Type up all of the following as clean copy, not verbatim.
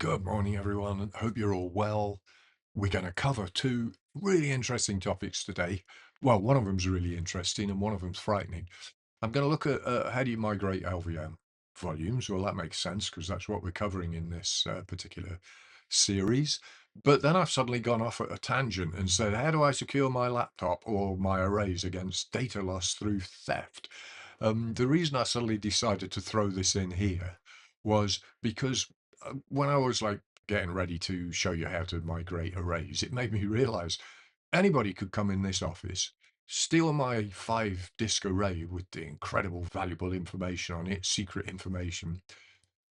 Good morning, everyone. Hope you're all well. We're going to cover two really interesting topics today. Well, one of them's really interesting and one of them's frightening. I'm going to look at how do you migrate LVM volumes. Well, that makes sense because that's what we're covering in this particular series. But then I've suddenly gone off at a tangent and said, how do I secure my laptop or my arrays against data loss through theft? The reason I suddenly decided to throw this in here was because when I was like getting ready to show you how to migrate arrays, it made me realize anybody could come in this office, steal my 5 disk array with the incredible valuable information on it, secret information,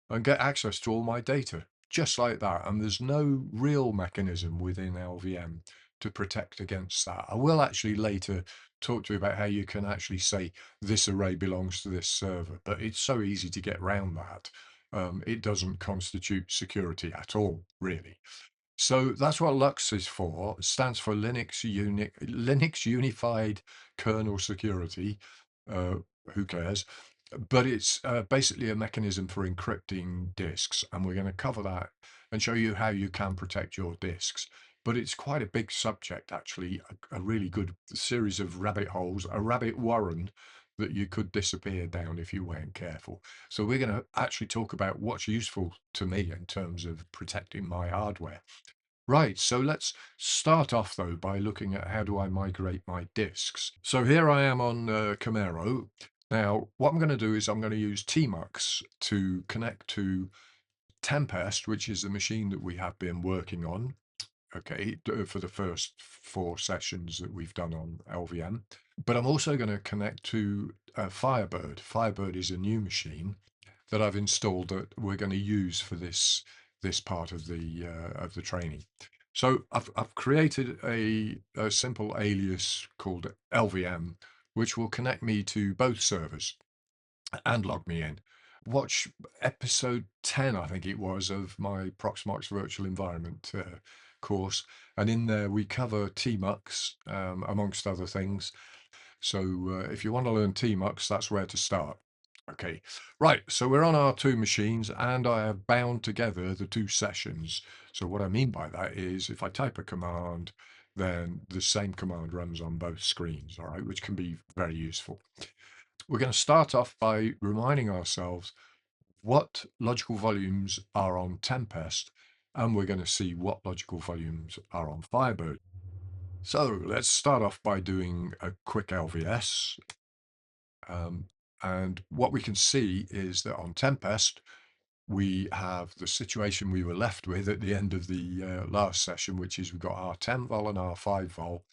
and get access to all my data just like that. And there's no real mechanism within LVM to protect against that. I will actually later talk to you about how you can actually say this array belongs to this server, but it's so easy to get around that. It doesn't constitute security at all, really. So that's what Lux is for. It stands for Linux Unified Kernel Security. Uh, who cares? But it's basically a mechanism for encrypting disks, and we're going to cover that and show you how you can protect your disks. But it's quite a big subject, actually, a really good series of rabbit holes, a rabbit warren that you could disappear down if you weren't careful. So we're going to actually talk about what's useful to me in terms of protecting my hardware. Right, so let's start off though by looking at how do I migrate my disks. So here I am on Camaro. Now, what I'm going to do is I'm going to use Tmux to connect to Tempest, which is the machine that we have been working on, okay, for the first 4 sessions that we've done on LVM. But I'm also going to connect to Firebird. Firebird is a new machine that I've installed that we're going to use for this part of the training. So I've created a simple alias called LVM, which will connect me to both servers and log me in. Watch episode 10, I think it was, of my Proxmox virtual environment course, and in there we cover Tmux amongst other things. So if you want to learn Tmux, that's where to start. Okay, right, so we're on our 2 machines and I have bound together the 2 sessions. So what I mean by that is if I type a command, then the same command runs on both screens, all right, which can be very useful. We're going to start off by reminding ourselves what logical volumes are on Tempest, and we're going to see what logical volumes are on Firebird. So let's start off by doing a quick LVS. And what we can see is that on Tempest, we have the situation we were left with at the end of the last session, which is we've got our 10 vol and our 5 vol,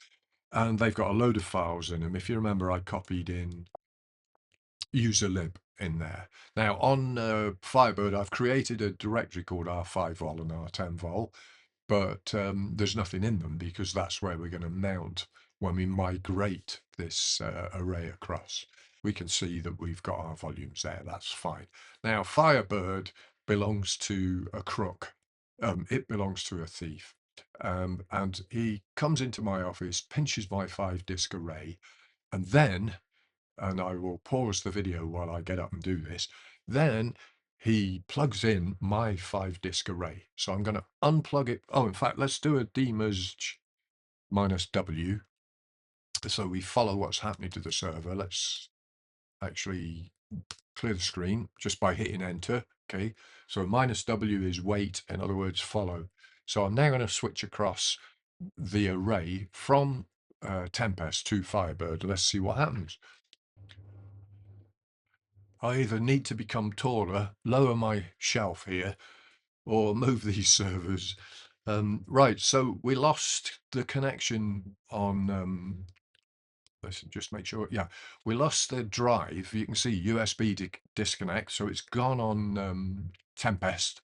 and they've got a load of files in them. If you remember, I copied in userlib in there. Now on Firebird, I've created a directory called R5 vol and R10 vol, but there's nothing in them because that's where we're going to mount when we migrate this array across. We can see that we've got our volumes there. That's fine. Now, Firebird belongs to a crook. It belongs to a thief. And he comes into my office, pinches my 5 disk array, and then, and I will pause the video while I get up and do this, then he plugs in my 5 disk array. So I'm going to unplug it. Oh, in fact, let's do a demerge -W. So we follow what's happening to the server. Let's actually clear the screen just by hitting enter. Okay. So -W is wait, in other words, follow. So I'm now going to switch across the array from Tempest to Firebird. Let's see what happens. I either need to become taller, lower my shelf here, or move these servers. Right, so we lost the connection on, let's just make sure, yeah, we lost the drive. You can see USB disconnect, so it's gone on Tempest,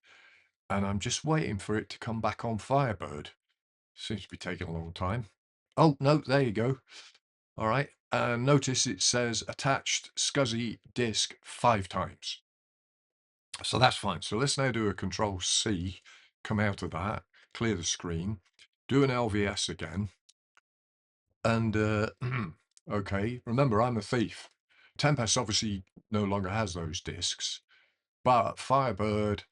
and I'm just waiting for it to come back on Firebird. Seems to be taking a long time. Oh, no, there you go. All right, and notice it says attached SCSI disk 5 times. So that's fine. So let's now do a Control C, come out of that, clear the screen, do an LVS again. And okay, remember, I'm a thief. Tempest obviously no longer has those disks, but Firebird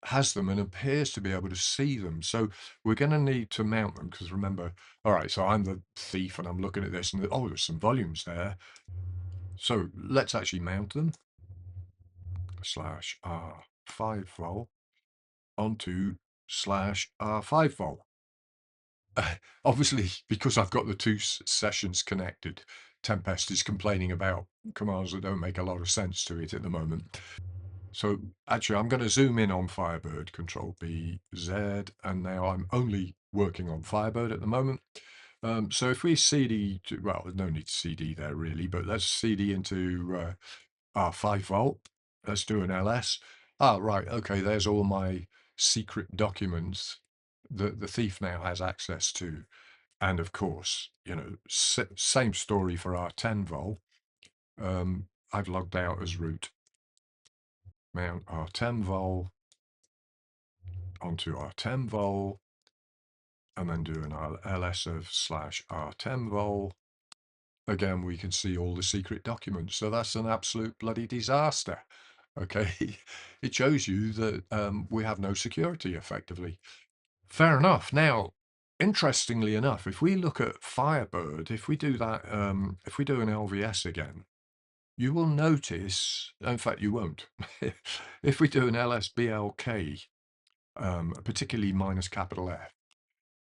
has them and appears to be able to see them. So we're going to need to mount them because remember, all right, so I'm the thief and I'm looking at this and oh, there's some volumes there. So let's actually mount them slash R5 vol onto slash R5 vol. Obviously, because I've got the two sessions connected, Tempest is complaining about commands that don't make a lot of sense to it at the moment. So actually, I'm going to zoom in on Firebird, Control B, Z, and now I'm only working on Firebird at the moment. So if we CD, well, there's no need to CD there really, but let's CD into our 5 volt. Let's do an LS. Ah, right, okay, there's all my secret documents that the thief now has access to. And of course, same story for our 10 volt. I've logged out as root. Mount our 10 vol onto our 10 vol, and then do an ls of slash r10 vol. Again, we can see all the secret documents. So that's an absolute bloody disaster. Okay, it shows you that we have no security effectively. Fair enough. Now, interestingly enough, if we look at Firebird, if we do that, if we do an LVS again, you will notice, in fact, you won't. If we do an LSBLK, particularly minus capital F,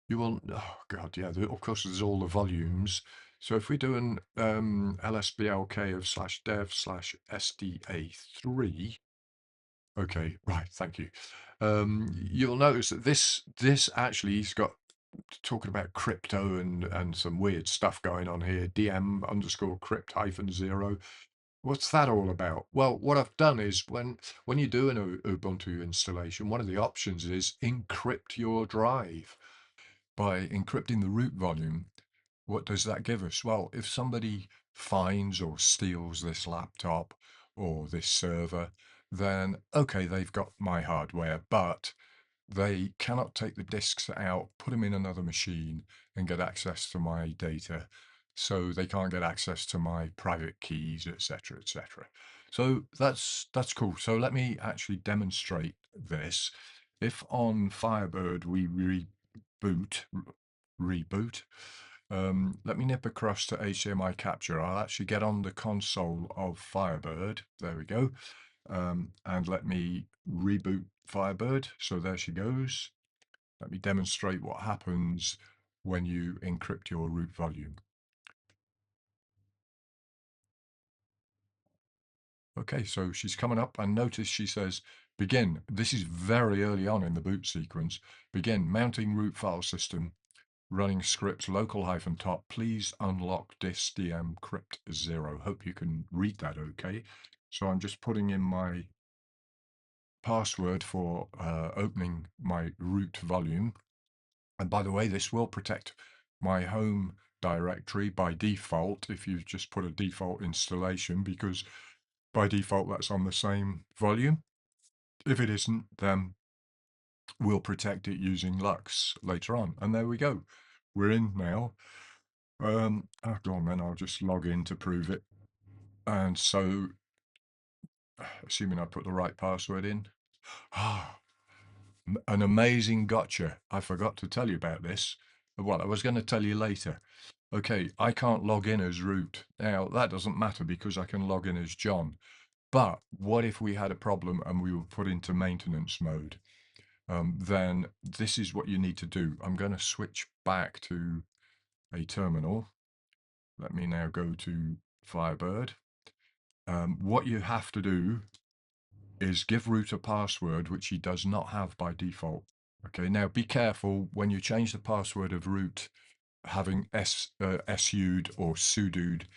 you will, oh God, yeah, of course, there's all the volumes. So if we do an LSBLK of slash dev slash SDA3, okay, right, thank you. You'll notice that this actually has got talking about crypto and some weird stuff going on here. DM underscore crypt hyphen 0. What's that all about? Well, what I've done is when you do an Ubuntu installation, one of the options is encrypt your drive. By encrypting the root volume, what does that give us? Well, if somebody finds or steals this laptop or this server, then okay, they've got my hardware, but they cannot take the disks out, put them in another machine and get access to my data. So they can't get access to my private keys, etc., etc. So that's cool. So let me actually demonstrate this. If on Firebird we reboot, let me nip across to HDMI capture. I'll actually get on the console of Firebird. There we go. And let me reboot Firebird. So there she goes. Let me demonstrate what happens when you encrypt your root volume. Okay, so she's coming up and notice she says, begin. This is very early on in the boot sequence. Begin mounting root file system, running script local-top. Please unlock disk DM crypt 0. Hope you can read that okay. So I'm just putting in my password for opening my root volume. And by the way, this will protect my home directory by default if you just put a default installation, because by default that's on the same volume. If it isn't, then we'll protect it using Lux later on. And there we go. We're in now. Oh, go on then, I'll just log in to prove it. And so, assuming I put the right password in. An amazing gotcha. I forgot to tell you about this. Well, I was going to tell you later. Okay, I can't log in as root. Now, that doesn't matter because I can log in as John. But what if we had a problem and we were put into maintenance mode? Then this is what you need to do. I'm going to switch back to a terminal. Let me now go to Firebird. What you have to do is give root a password, which he does not have by default. Okay, now be careful when you change the password of root, having su'd or sudo'd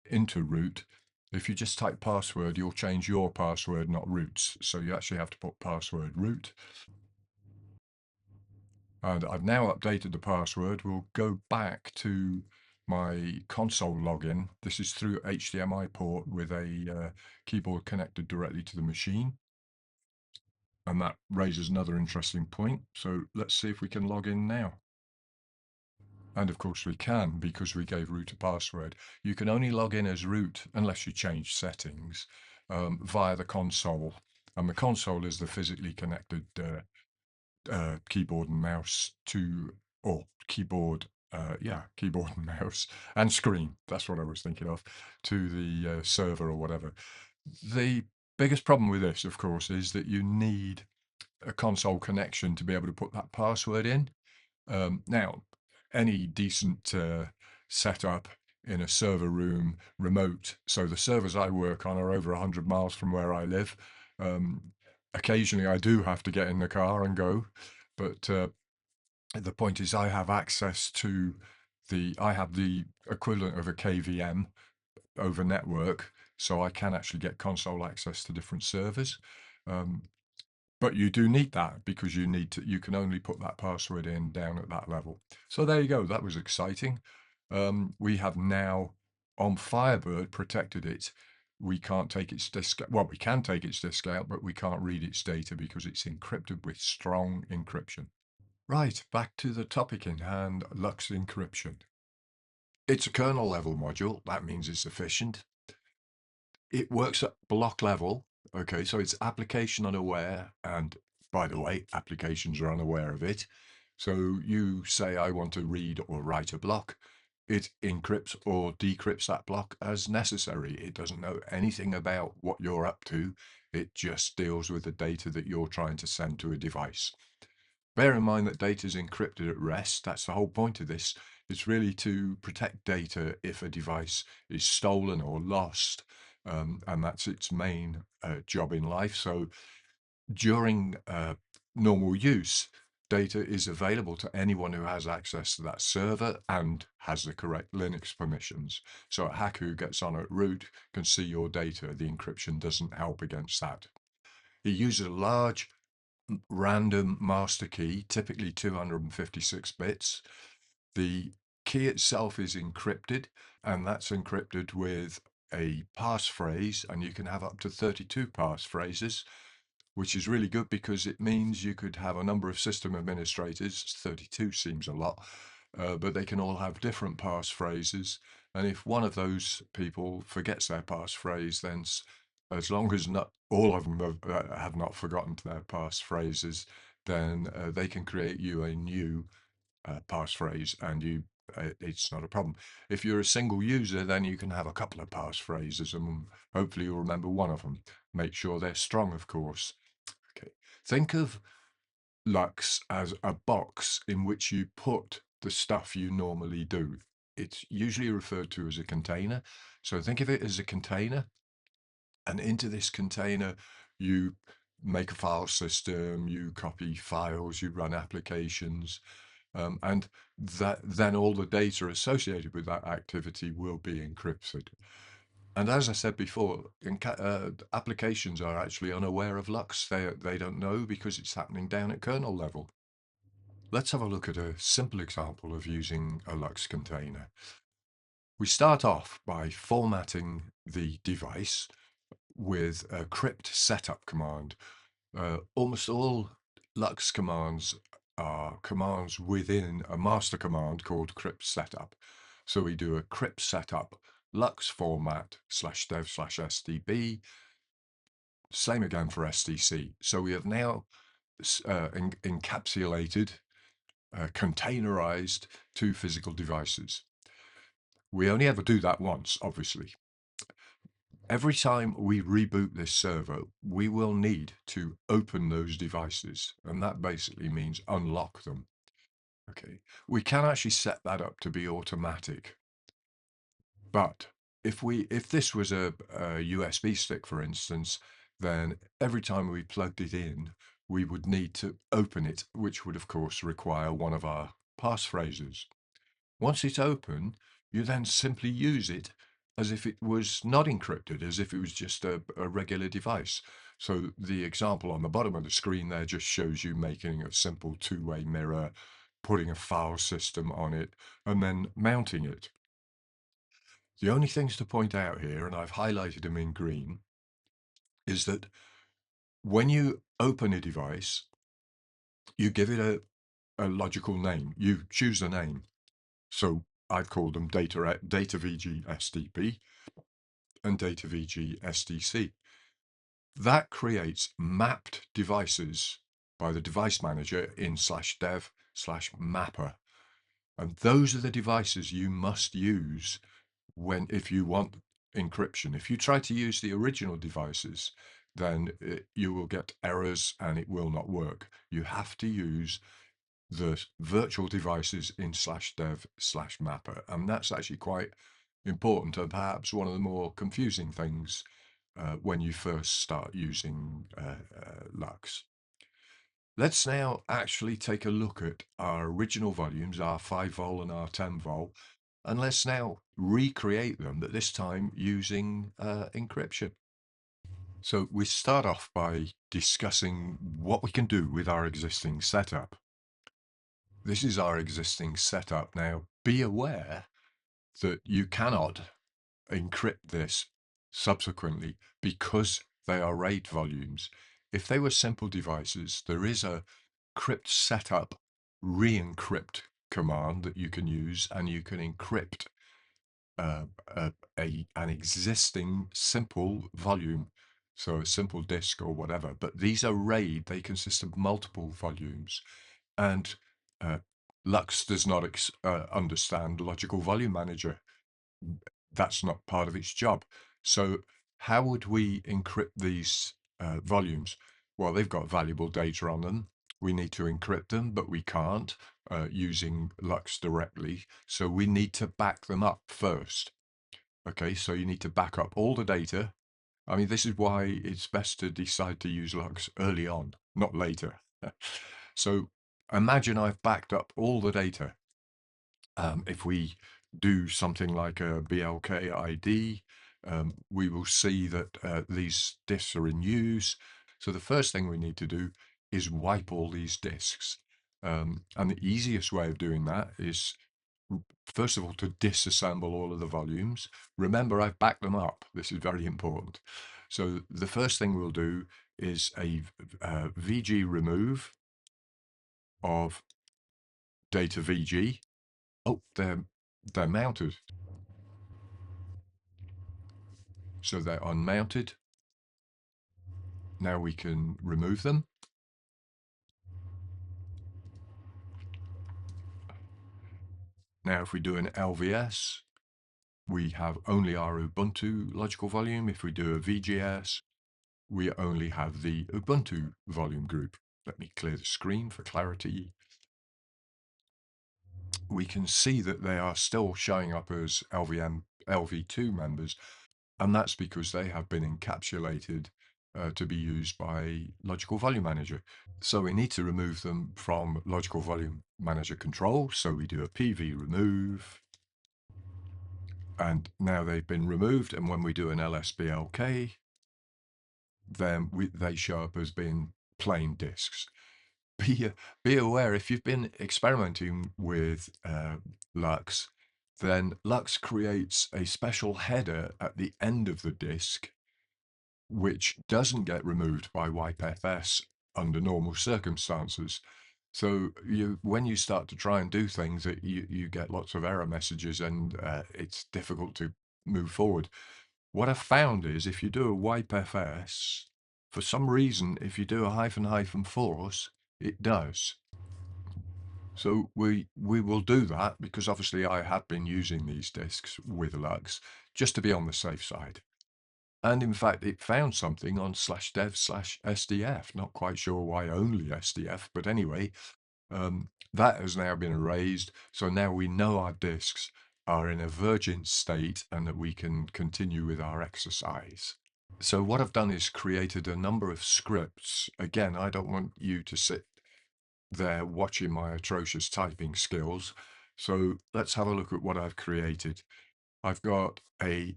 into root. If you just type password, you'll change your password, not root's. So you actually have to put password root. And I've now updated the password. We'll go back to my console login. This is through HDMI port with a keyboard connected directly to the machine. And that raises another interesting point. So let's see if we can log in now. And of course we can, because we gave root a password. You can only log in as root unless you change settings via the console. and the console is the physically connected keyboard and mouse to, or keyboard, yeah, keyboard and mouse and screen. That's what I was thinking of, to the server or whatever. The biggest problem with this, of course, is that you need a console connection to be able to put that password in. Now, any decent setup in a server room remote, so the servers I work on are over 100 miles from where I live. Um, Occasionally, I do have to get in the car and go, but the point is, I have access to I have the equivalent of a KVM over network, so I can actually get console access to different servers. Um, but you do need that because you can only put that password in down at that level. So there you go. That was exciting. We have now on Firebird protected it. We can't take its disk. Well, we can take its disk out, but we can't read its data because it's encrypted with strong encryption. Right, back to the topic in hand, Lux encryption. It's a kernel level module. That means it's efficient. It works at block level. Okay, so it's application unaware. And by the way, applications are unaware of it. So you say, I want to read or write a block. It encrypts or decrypts that block as necessary. It doesn't know anything about what you're up to. It just deals with the data that you're trying to send to a device. Bear in mind that data is encrypted at rest. That's the whole point of this. It's really to protect data if a device is stolen or lost, and that's its main job in life. So during normal use, data is available to anyone who has access to that server and has the correct Linux permissions. So a hacker who gets on at root can see your data. The encryption doesn't help against that. It uses a large random master key, typically 256 bits. The key itself is encrypted, and that's encrypted with a passphrase, and you can have up to 32 passphrases, which is really good because it means you could have a number of system administrators. 32 seems a lot, but they can all have different passphrases. And if one of those people forgets their passphrase, then as long as not all of them have not forgotten their passphrases, then they can create you a new passphrase, and it's not a problem. If you're a single user, then you can have a couple of passphrases, and hopefully you'll remember one of them. Make sure they're strong, of course. Okay. Think of Lux as a box in which you put the stuff you normally do. It's usually referred to as a container. So think of it as a container, and into this container, you make a file system, you copy files, you run applications, and then all the data associated with that activity will be encrypted. And as I said before, applications are actually unaware of Lux. They don't know because it's happening down at kernel level. Let's have a look at a simple example of using a Lux container. We start off by formatting the device with a crypt setup command. Almost all Lux commands are commands within a master command called crypt setup. So we do a crypt setup Lux format /dev/sdb. Same again for SDC. So we have now encapsulated, containerized two physical devices. We only ever do that once, obviously. Every time we reboot this server, we will need to open those devices, and that basically means unlock them. Okay, we can actually set that up to be automatic, but if this was a USB stick, for instance, then every time we plugged it in, we would need to open it, which would of course require one of our passphrases. Once it's open, you then simply use it as if it was not encrypted, as if it was just a regular device. So the example on the bottom of the screen there just shows you making a simple two-way mirror, putting a file system on it, and then mounting it. The only things to point out here, and I've highlighted them in green, is that when you open a device, you give it a logical name. You choose a name. So I've called them DataVG SDP and DataVG SDC. That creates mapped devices by the device manager in /dev/mapper. And those are the devices you must use if you want encryption. If you try to use the original devices, then you will get errors and it will not work. You have to use the virtual devices in /dev/mapper, and that's actually quite important and perhaps one of the more confusing things when you first start using Lux. Let's now actually take a look at our original volumes, our 5 vol and our 10 vol, and let's now recreate them, but this time using encryption. So we start off by discussing what we can do with our existing setup. This is our existing setup. Now, be aware that you cannot encrypt this subsequently because they are RAID volumes. If they were simple devices, there is a crypt setup re-encrypt command that you can use, and you can encrypt uh, an existing simple volume, so a simple disk or whatever. But these are RAID, they consist of multiple volumes, and uh, Lux does not understand Logical Volume Manager. That's not part of its job. So how would we encrypt these volumes? Well, they've got valuable data on them. We need to encrypt them, but we can't using Lux directly. So we need to back them up first. Okay, so you need to back up all the data. I mean, this is why it's best to decide to use Lux early on, not later. So imagine I've backed up all the data. If we do something like a BLK ID, we will see that these disks are in use. So the first thing we need to do is wipe all these disks. And the easiest way of doing that is, first of all, to disassemble all of the volumes. Remember, I've backed them up. This is very important. So the first thing we'll do is a VG remove of data VG. Oh, they're mounted. So they're unmounted. Now we can remove them. Now if we do an LVS, we have only our Ubuntu logical volume. If we do a VGS, we only have the Ubuntu volume group. Let me clear the screen for clarity. We can see that they are still showing up as LV2 members, and that's because they have been encapsulated to be used by Logical Volume Manager. So we need to remove them from Logical Volume Manager control. So we do a PV remove, and now they've been removed. And when we do an LSBLK, then they show up as being plain disks. Be aware, if you've been experimenting with Lux, then Lux creates a special header at the end of the disk, which doesn't get removed by WipeFS under normal circumstances. So when you start to try and do things, you get lots of error messages, and it's difficult to move forward. What I've found is if you do a WipeFS, for some reason, if you do a -- force, it does. So we will do that because obviously I had been using these disks with Lux just to be on the safe side. And in fact, it found something on /dev/SDF. Not quite sure why only SDF, but anyway, that has now been erased. So now we know our disks are in a virgin state and that we can continue with our exercise. So what I've done is created a number of scripts. Again, I don't want you to sit there watching my atrocious typing skills. So let's have a look at what I've created. I've got a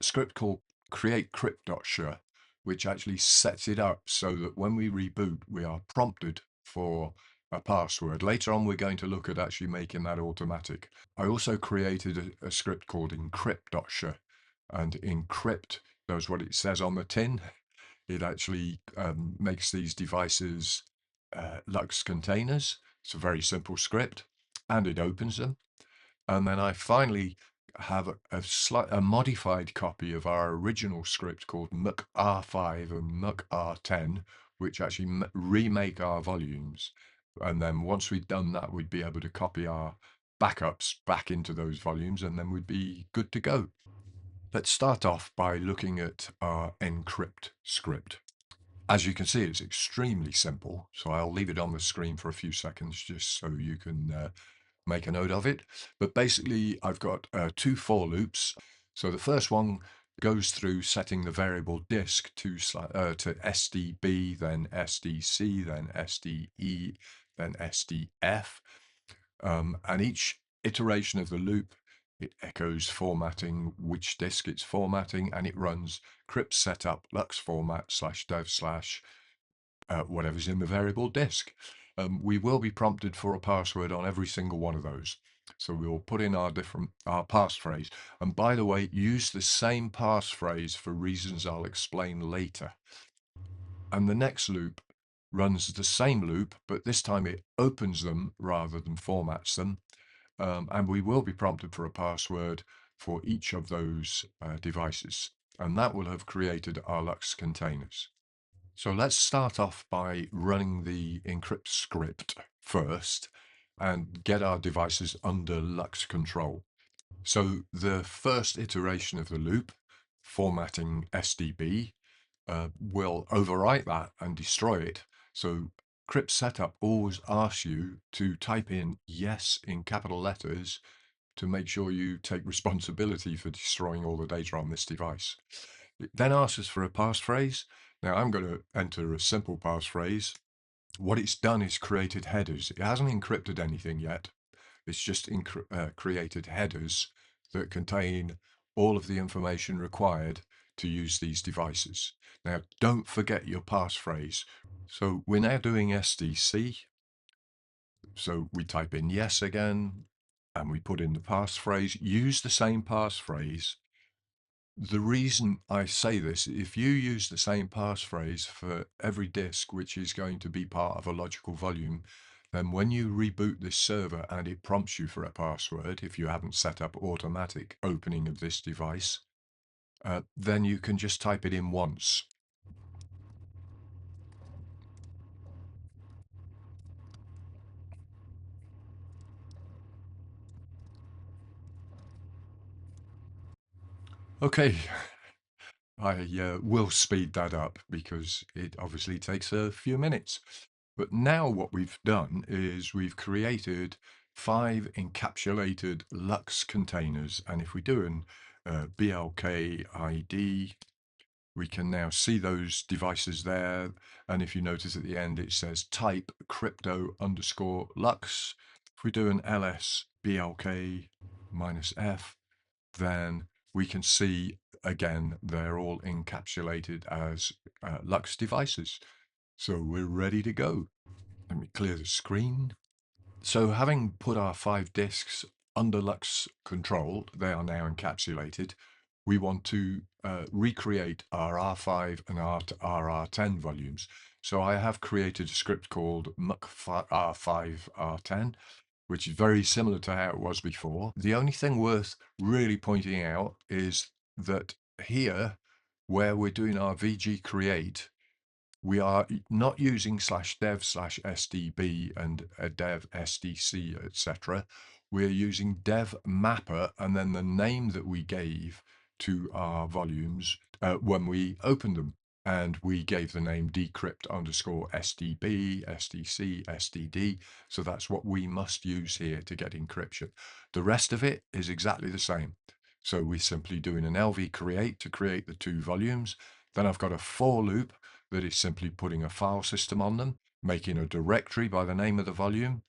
script called create_crypt.sh, which actually sets it up so that when we reboot, we are prompted for a password. Later on, we're going to look at actually making that automatic. I also created a script called encrypt.sh, and encrypt does what it says on the tin. It actually makes these devices Lux containers. It's a very simple script, and it opens them. And then I finally have a modified copy of our original script called muck-R5 and muck-R10, which actually remake our volumes. And then once we'd done that, we'd be able to copy our backups back into those volumes, and then we'd be good to go. Let's start off by looking at our encrypt script. As you can see, it's extremely simple, so I'll leave it on the screen for a few seconds just so you can make a note of it. But basically, I've got two for loops. So the first one goes through setting the variable disk to SDB, then SDC, then SDE, then SDF. And each iteration of the loop, it echoes formatting, which disk it's formatting, and it runs crypt setup lux format /dev/ whatever's in the variable disk. We will be prompted for a password on every single one of those. So we will put in our passphrase. And by the way, use the same passphrase for reasons I'll explain later. And the next loop runs the same loop, but this time it opens them rather than formats them. And we will be prompted for a password for each of those devices. And that will have created our Lux containers. So let's start off by running the encrypt script first and get our devices under Lux control. So the first iteration of the loop, formatting SDB, will overwrite that and destroy it. So crypt setup always asks you to type in yes in capital letters to make sure you take responsibility for destroying all the data on this device. It then asks us for a passphrase. Now I'm going to enter a simple passphrase. What it's done is created headers. It hasn't encrypted anything yet. It's just created headers that contain all of the information required to use these devices. Now, don't forget your passphrase. So we're now doing SDC. So we type in yes again, and we put in the passphrase. Use the same passphrase. The reason I say this, if you use the same passphrase for every disk, which is going to be part of a logical volume, then when you reboot this server and it prompts you for a password, if you haven't set up automatic opening of this device, then you can just type it in once. Okay, I will speed that up because it obviously takes a few minutes. But now what we've done is we've created 5 encapsulated Lux containers. And if we do an BLK ID, we can now see those devices there. And if you notice at the end, it says type crypto underscore Lux. If we do an ls BLK -F, then we can see again, they're all encapsulated as Lux devices. So we're ready to go. Let me clear the screen. So having put our 5 disks under Lux control, they are now encapsulated. We want to recreate our R5 and our RR10 volumes. So I have created a script called muck-R5-R10, which is very similar to how it was before. The only thing worth really pointing out is that here, where we're doing our VG create, we are not using /dev/sdb and dev SDC, etc. We're using dev mapper and then the name that we gave to our volumes when we opened them. And we gave the name decrypt underscore SDB, SDC, SDD. So that's what we must use here to get encryption. The rest of it is exactly the same. So we're simply doing an LV create to create the 2 volumes. Then I've got a for loop that is simply putting a file system on them, making a directory by the name of the volume,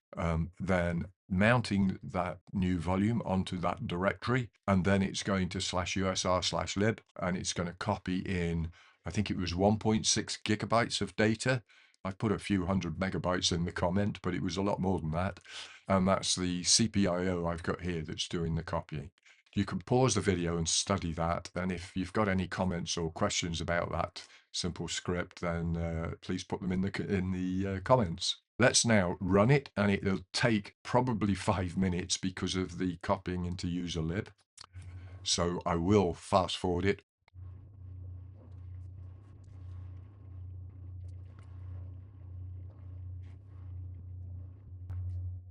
then mounting that new volume onto that directory, and then it's going to /usr/lib, and it's going to copy in, I think it was 1.6 gigabytes of data. I put a few hundred megabytes in the comment, but it was a lot more than that. And that's the CPIO I've got here that's doing the copying. You can pause the video and study that. And if you've got any comments or questions about that simple script, then please put them in the comments. Let's now run it, and it'll take probably 5 minutes because of the copying into user lib. So I will fast forward it.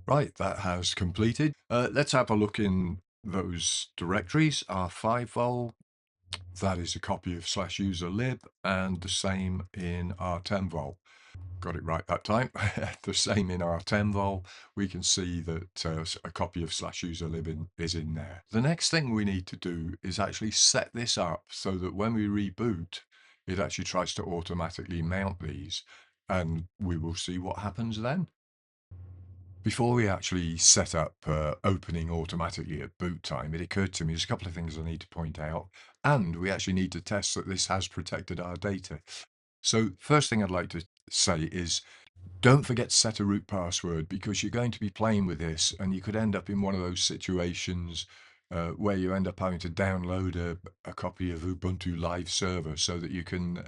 Right, that has completed. Let's have a look in those directories. Our 5 vol, that is a copy of slash user lib, and the same in our 10 vol. Got it right that time. The same in our 10 vol. We can see that a copy of slash user lib is in there. The next thing we need to do is actually set this up so that when we reboot, it actually tries to automatically mount these, and we will see what happens then. Before we actually set up opening automatically at boot time, it occurred to me there's a couple of things I need to point out, and we actually need to test that this has protected our data. So first thing I'd like to say is don't forget to set a root password, because you're going to be playing with this and you could end up in one of those situations where you end up having to download a copy of Ubuntu Live Server so that you can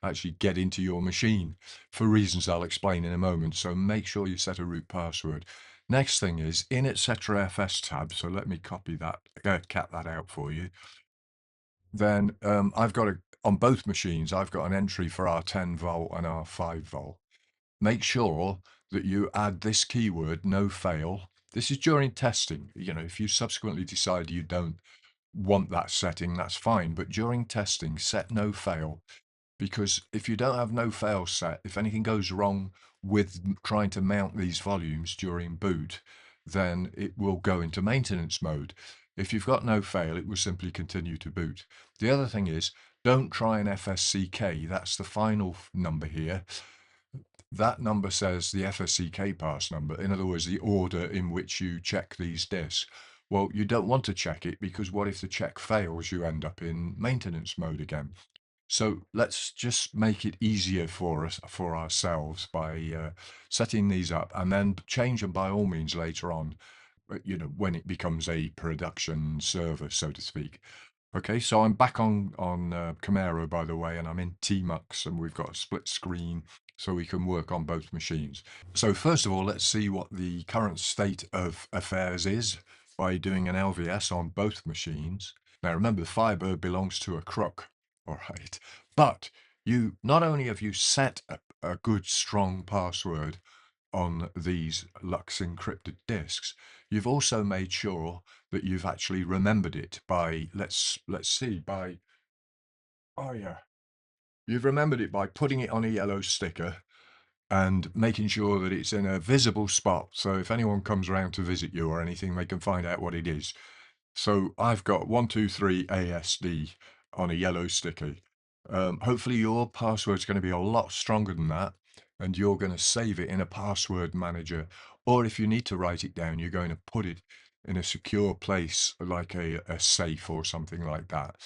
actually get into your machine for reasons I'll explain in a moment. So make sure you set a root password. Next thing is in etcfs tab. So let me copy that, cat that out for you. Then I've got on both machines, I've got an entry for our 10 volt and our 5 volt. Make sure that you add this keyword, no fail. This is during testing. You know, if you subsequently decide you don't want that setting, that's fine. But during testing, set no fail, because if you don't have no fail set, if anything goes wrong with trying to mount these volumes during boot, then it will go into maintenance mode. If you've got no fail, it will simply continue to boot. The other thing is, don't try an FSCK. That's the final number here. That number says the FSCK pass number, in other words, the order in which you check these disks. Well, you don't want to check it, because what if the check fails? You end up in maintenance mode again. So let's just make it easier for us, for ourselves, by setting these up, and then change them by all means later on, you know, when it becomes a production server, so to speak. Okay, so I'm back on Camaro, by the way, and I'm in Tmux, and we've got a split screen so we can work on both machines. So first of all, let's see what the current state of affairs is by doing an LVS on both machines. Now remember, the Firebird belongs to a crook, all right? But you not only have you set a good strong password on these Lux encrypted disks, you've also made sure that you've actually remembered it by, let's see, by, oh yeah, you've remembered it by putting it on a yellow sticker and making sure that it's in a visible spot. So if anyone comes around to visit you or anything, they can find out what it is. So I've got 123 ASD on a yellow sticky. Hopefully your password's going to be a lot stronger than that, and you're going to save it in a password manager. Or if you need to write it down, you're going to put it in a secure place like a safe or something like that.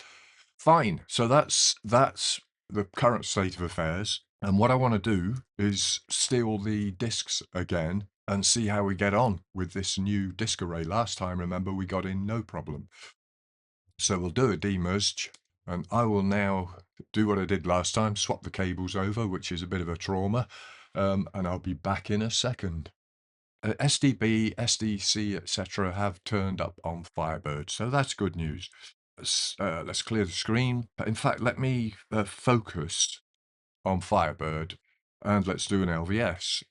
Fine. So that's the current state of affairs. And what I want to do is steal the disks again and see how we get on with this new disk array. Last time, remember, we got in no problem. So we'll do a demerge, and I will now do what I did last time, swap the cables over, which is a bit of a trauma, and I'll be back in a second. SDB, SDC, etc. have turned up on Firebird, so that's good news. Let's clear the screen. In fact, let me focus on Firebird, and let's do an LVS.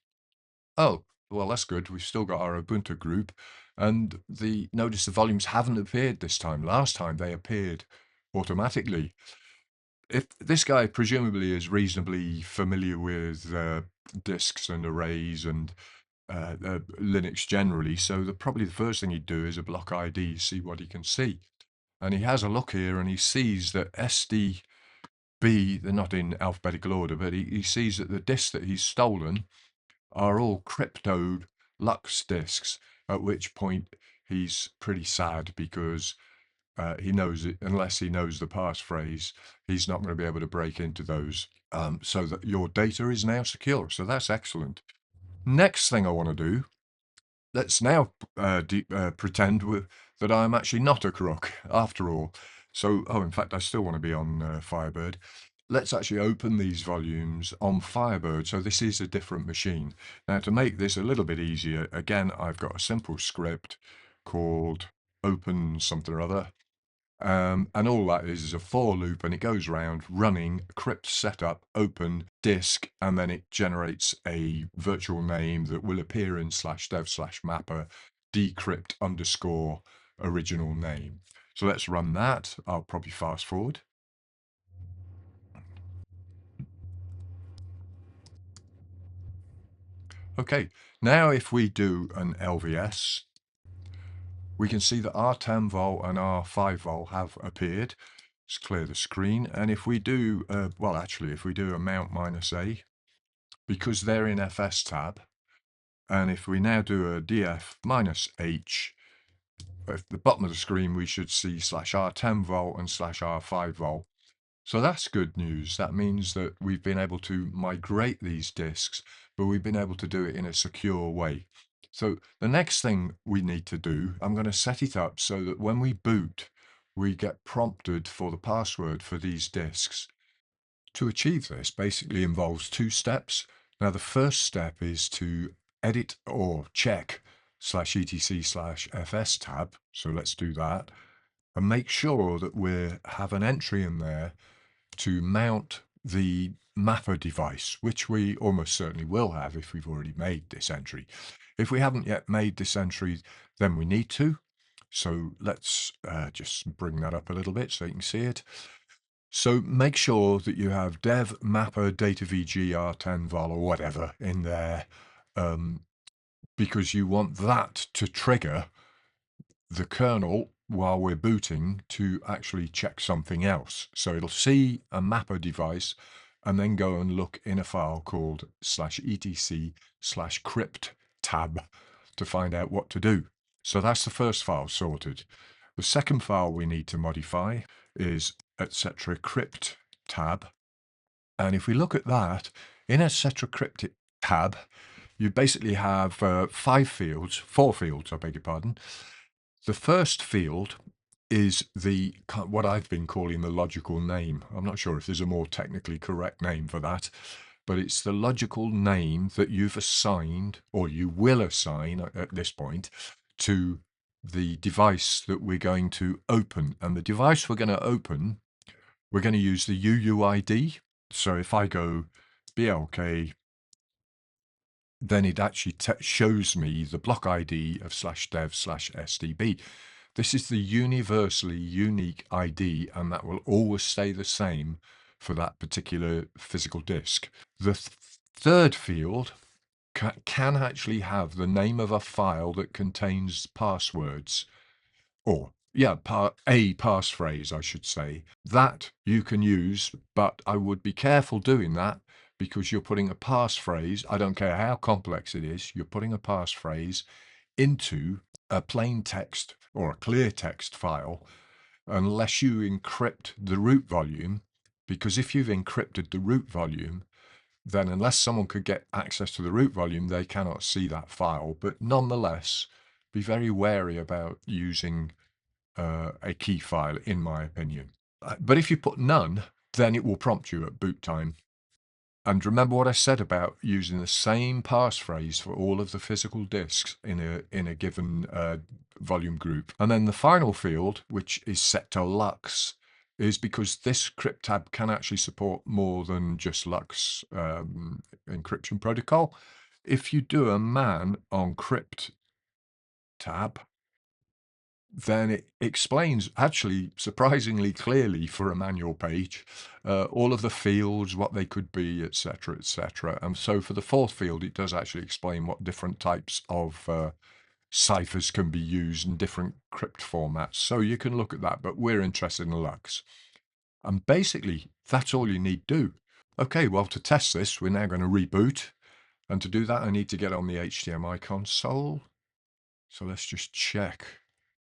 Oh, well, that's good. We've still got our Ubuntu group, and notice the volumes haven't appeared this time. Last time they appeared automatically. If this guy presumably is reasonably familiar with disks and arrays and Linux generally, so probably the first thing he'd do is a block ID, see what he can see. And he has a look here, and he sees that SDB, they're not in alphabetical order, but he sees that the disks that he's stolen are all cryptoed Lux disks, at which point he's pretty sad, because he knows it, unless he knows the passphrase, he's not going to be able to break into those. So that your data is now secure. So that's excellent. Next thing I want to do, let's now pretend that I'm actually not a crook after all. So, oh, in fact, I still want to be on Firebird. Let's actually open these volumes on Firebird. So this is a different machine. Now, to make this a little bit easier, again, I've got a simple script called open something or other. And all that is a for loop, and it goes around running crypt setup, open disk, and then it generates a virtual name that will appear in /dev/mapper decrypt underscore original name. So let's run that. I'll probably fast forward. Okay, now if we do an LVS, we can see that our 10 volt and our 5 volt have appeared. Let's clear the screen. And if we do, well, actually, if we do a mount -a, because they're in FS tab, and if we now do a DF -h, at the bottom of the screen, we should see /r10 volt and /r5 volt. So that's good news. That means that we've been able to migrate these disks, but we've been able to do it in a secure way. So the next thing we need to do, I'm going to set it up so that when we boot, we get prompted for the password for these disks. To achieve this basically involves two steps. Now, the first step is to edit or check /etc/fs tab. So let's do that and make sure that we have an entry in there to mount the mapper device, which we almost certainly will have if we've already made this entry. If we haven't yet made this entry, then we need to. So let's just bring that up a little bit so you can see it. So make sure that you have dev mapper data vg r10 vol or whatever in there, because you want that to trigger the kernel while we're booting to actually check something else. So it'll see a mapper device and then go and look in a file called /etc/crypt tab to find out what to do. So that's the first file sorted. The second file we need to modify is etc crypt tab. And if we look at that, in etc crypt tab, you basically have four fields, I beg your pardon. The first field is what I've been calling the logical name. I'm not sure if there's a more technically correct name for that, but it's the logical name that you've assigned, or you will assign at this point, to the device that we're going to open. And the device we're going to open, we're going to use the UUID. So if I go BLK, then it actually shows me the block ID of /dev/sdb. This is the universally unique ID, and that will always stay the same for that particular physical disk. The third field can actually have the name of a file that contains passwords, or yeah, a passphrase, I should say. That you can use, but I would be careful doing that because you're putting a passphrase, I don't care how complex it is, you're putting a passphrase into a plain text or a clear text file unless you encrypt the root volume, because if you've encrypted the root volume, then unless someone could get access to the root volume, they cannot see that file. But nonetheless, be very wary about using a key file, in my opinion. But if you put none, then it will prompt you at boot time. And remember what I said about using the same passphrase for all of the physical disks in a given volume group. And then the final field, which is set to LUKS, is because this crypt tab can actually support more than just LUKS encryption protocol. If you do a man on crypt tab, then it explains, actually surprisingly clearly for a manual page, all of the fields, what they could be, etc., etc. And so for the fourth field, it does actually explain what different types of ciphers can be used in different crypt formats. So you can look at that, but we're interested in LUKS. And basically, that's all you need to do. Okay, well, to test this, we're now going to reboot. And to do that, I need to get on the HDMI console. So let's just check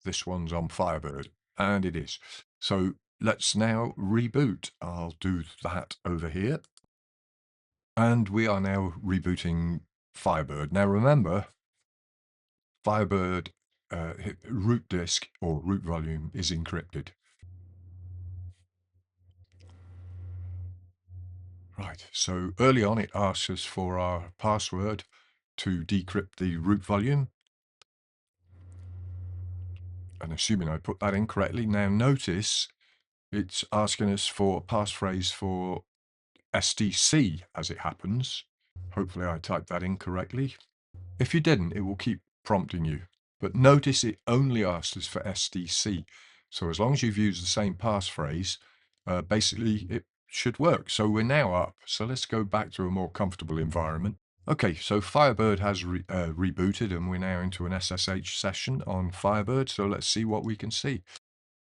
this one's on Firebird, and it is. So let's now reboot. I'll do that over here. And we are now rebooting Firebird. Now remember, Firebird root disk or root volume is encrypted. Right, so early on it asks us for our password to decrypt the root volume. and assuming I put that in correctly, now notice it's asking us for a passphrase for SDC as it happens. Hopefully I typed that in correctly. If you didn't, it will keep prompting you. But notice it only asked us for SDC. So as long as you've used the same passphrase, basically it should work. So we're now up. So let's go back to a more comfortable environment. Okay, so Firebird has rebooted and we're now into an SSH session on Firebird. So let's see what we can see.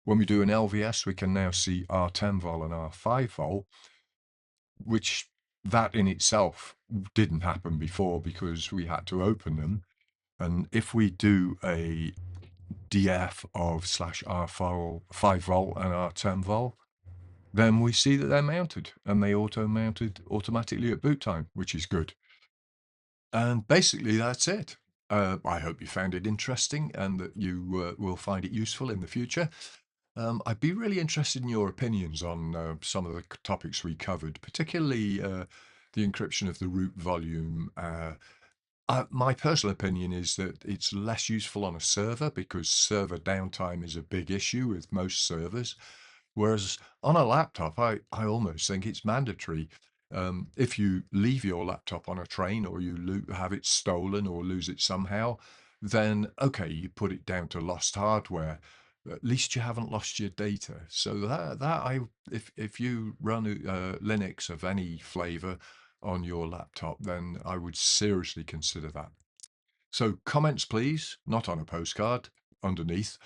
When we do an LVS, we can now see R10 vol and R5 vol, which that in itself didn't happen before because we had to open them. And if we do a DF of /R5 5 vol and R10 vol, then we see that they're mounted and they auto-mounted automatically at boot time, which is good. And basically that's it. I hope you found it interesting and that you will find it useful in the future. I'd be really interested in your opinions on some of the topics we covered, particularly the encryption of the root volume. My personal opinion is that it's less useful on a server because server downtime is a big issue with most servers. Whereas on a laptop, I almost think it's mandatory. If you leave your laptop on a train or you have it stolen or lose it somehow, then okay, you put it down to lost hardware. At least you haven't lost your data. So if you run Linux of any flavor on your laptop, then I would seriously consider that. So comments, please, not on a postcard, underneath.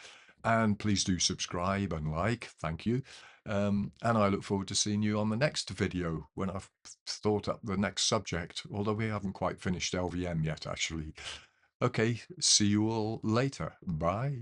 And please do subscribe and like, thank you. And I look forward to seeing you on the next video when I've thought up the next subject, although we haven't quite finished LVM yet, actually. Okay, see you all later. Bye.